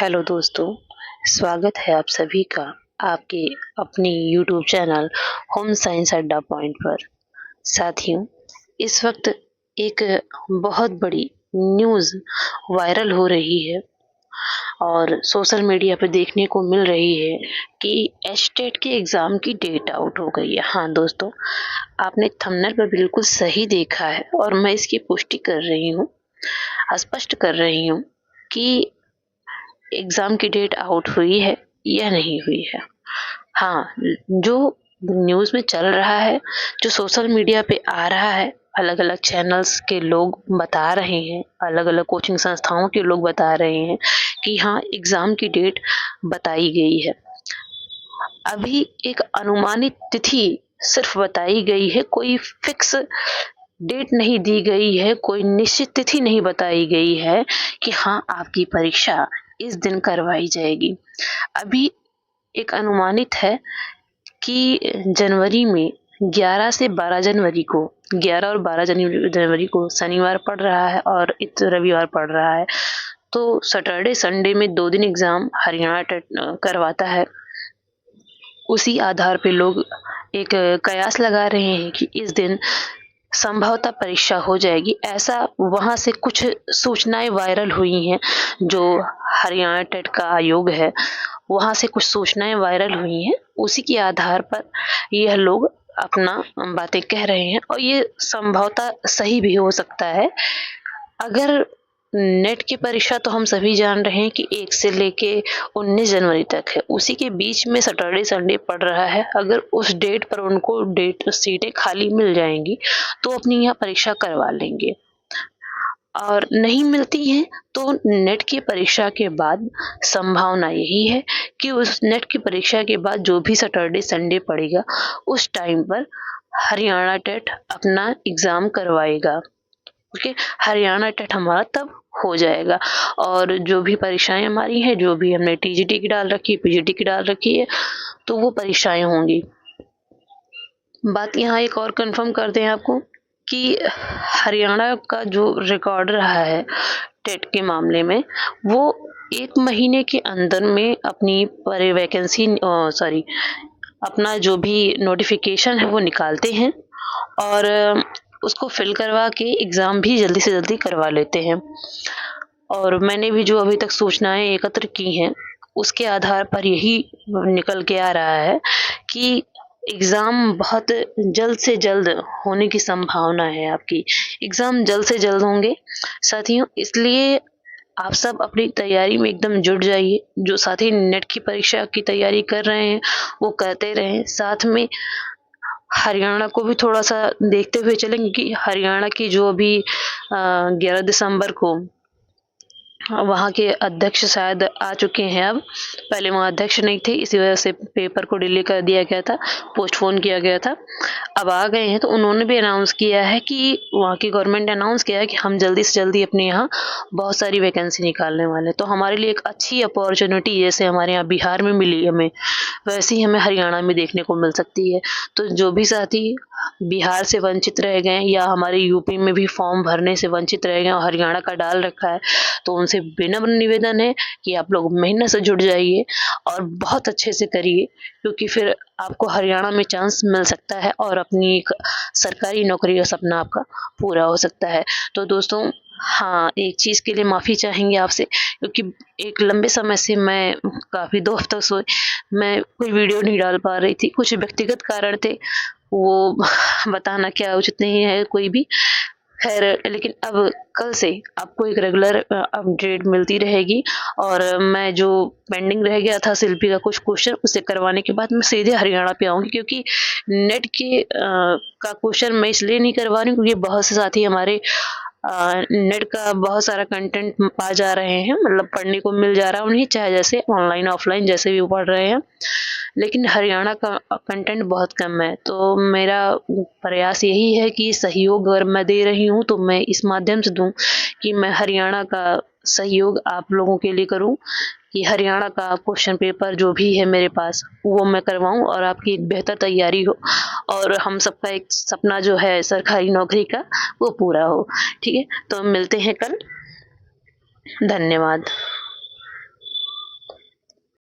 Hello दोस्तों, स्वागत है आप सभी का आपके अपने यूट्यूब चैनल होम साइंस अड्डा पॉइंट पर। साथियों, इस वक्त एक बहुत बड़ी न्यूज़ वायरल हो रही है और सोशल मीडिया पे देखने को मिल रही है कि एचटेट के एग्ज़ाम की डेट आउट हो गई है। हाँ दोस्तों, आपने थंबनेल पर बिल्कुल सही देखा है और मैं इसकी पुष्टि कर रही हूँ, स्पष्ट कर रही हूँ कि एग्ज़ाम की डेट आउट हुई है या नहीं हुई है। हाँ, जो न्यूज़ में चल रहा है, जो सोशल मीडिया पे आ रहा है, अलग-अलग चैनल्स के लोग बता रहे हैं, अलग-अलग कोचिंग संस्थाओं के लोग बता रहे हैं कि हाँ, एग्ज़ाम की डेट बताई गई है। अभी एक अनुमानित तिथि सिर्फ़ बताई गई है, कोई फ़िक्स डेट नहीं दी गई है, कोई निश्चित तिथि नहीं बताई गई है कि हाँ, आपकी परीक्षा इस दिन करवाई जाएगी। अभी एक अनुमानित है कि जनवरी में 11 से 12 जनवरी को 11 और 12 जनवरी को शनिवार पड़ रहा है और रविवार पड़ रहा है। तो सैटरडे संडे में 2 दिन एग्ज़ाम हरियाणा टेट करवाता है। उसी आधार पे लोग एक कयास लगा रहे हैं कि इस दिन संभवतः परीक्षा हो जाएगी। ऐसा वहाँ से कुछ सूचनाएँ वायरल हुई हैं, जो हरियाणा टेट का आयोग है, वहाँ से कुछ सूचनाएँ वायरल हुई हैं। उसी के आधार पर यह लोग अपना बातें कह रहे हैं और ये संभवतः सही भी हो सकता है। अगर नेट की परीक्षा तो हम सभी जान रहे हैं कि 1 से लेके 19 जनवरी तक है। उसी के बीच में सैटरडे संडे पड़ रहा है। अगर उस डेट पर उनको सीटें खाली मिल जाएँगी, तो अपनी यहाँ परीक्षा करवा लेंगे। और नहीं मिलती हैं, तो नेट की परीक्षा के बाद संभावना यही है कि उस नेट की परीक्षा के बाद जो भी सैटरडे संडे पड़ेगा, उस टाइम पर हरियाणा टेट अपना एग्ज़ाम करवाएगा। ओके, हरियाणा टेट हमारा तब हो जाएगा और जो भी परीक्षाएँ हमारी हैं, जो भी हमने टीजीटी की डाल रखी है, पीजीटी की डाल रखी है, तो वो परीक्षाएँ होंगी। बात यहाँ एक और कन्फर्म कर दें आपको कि हरियाणा का जो रिकॉर्ड रहा है टेट के मामले में, वो 1 महीने के अंदर में अपनी अपना जो भी नोटिफ़िकेशन है वो निकालते हैं और उसको फिल करवा के एग्ज़ाम भी जल्दी से जल्दी करवा लेते हैं। और मैंने भी जो अभी तक सूचनाएँ एकत्र की हैं, उसके आधार पर यही निकल के आ रहा है कि एग्ज़ाम बहुत जल्द से जल्द होने की संभावना है आपकी। एग्ज़ाम जल्द से जल्द होंगे। साथियों, इसलिए आप सब अपनी तैयारी में एकदम जुट जाइए। जो साथी नेट की परीक्षा की तैयारी कर रहे हैं, वो करते रहें। साथ में हरियाणा को भी थोड़ा-सा देखते हुए चलें, क्योंकि हरियाणा की जो अभी 11 दिसंबर को वहाँ के अध्यक्ष शायद आ चुके हैं अब। पहले वहाँ अध्यक्ष नहीं थे, इसी वजह से पेपर को डिले कर दिया गया था, पोस्टपोन किया गया था। अब आ गए हैं, तो उन्होंने भी अनाउंस किया है कि वहाँ की गवर्नमेंट ने अनाउंस किया है कि हम जल्दी से जल्दी अपने यहाँ बहुत सारी वैकेंसी निकालने वाले हैं। तो हमारे लिए एक अच्छी अपॉर्च्युनिटी जैसे हमारे यहाँ बिहार में मिली हमें, वैसे ही हमें हरियाणा में देखने को मिल सकती है। तो जो भी साथी बिहार से वंचित रह गए या हमारे यूपी में भी फॉर्म भरने से वंचित रह गए और हरियाणा का डाल रखा है, तो उनसे विनम्र निवेदन है कि आप लोग मेहनत से जुट जाइए और बहुत अच्छे से करिए, क्योंकि फिर आपको हरियाणा में चांस मिल सकता है और अपनी एक सरकारी नौकरी का सपना आपका पूरा हो सकता है। तो दोस्तों, हाँ, एक चीज़ के लिए माफ़ी चाहेंगे आपसे, क्योंकि एक लंबे समय से मैं काफ़ी 2 हफ्तों से मैं कोई वीडियो नहीं डाल पा रही थी। कुछ व्यक्तिगत कारण थे, वो बताना क्या उचित नहीं है कोई भी। ख़ैर, लेकिन अब कल से आपको एक रेगुलर अपडेट मिलती रहेगी और मैं जो पेंडिंग रह गया था शिल्पी का कुछ क्वेश्चन, उसे करवाने के बाद मैं सीधे हरियाणा पे आऊँगी, क्योंकि नेट के का क्वेश्चन मैं इसलिए नहीं करवा रही हूँ क्योंकि बहुत से साथी हमारे नेट का बहुत सारा कंटेंट पा जा रहे हैं, मतलब पढ़ने को मिल जा रहा है उन्हें, चाहे जैसे ऑनलाइन ऑफलाइन जैसे भी वो पढ़ रहे हैं। लेकिन हरियाणा का कंटेंट बहुत कम है, तो मेरा प्रयास यही है कि सहयोग अगर मैं दे रही हूँ तो मैं इस माध्यम से दूँ कि मैं हरियाणा का सहयोग आप लोगों के लिए करूँ, कि हरियाणा का क्वेश्चन पेपर जो भी है मेरे पास वो मैं करवाऊँ और आपकी एक बेहतर तैयारी हो और हम सबका एक सपना जो है सरकारी नौकरी का, वो पूरा हो। ठीक है? तो मिलते हैं कल। धन्यवाद।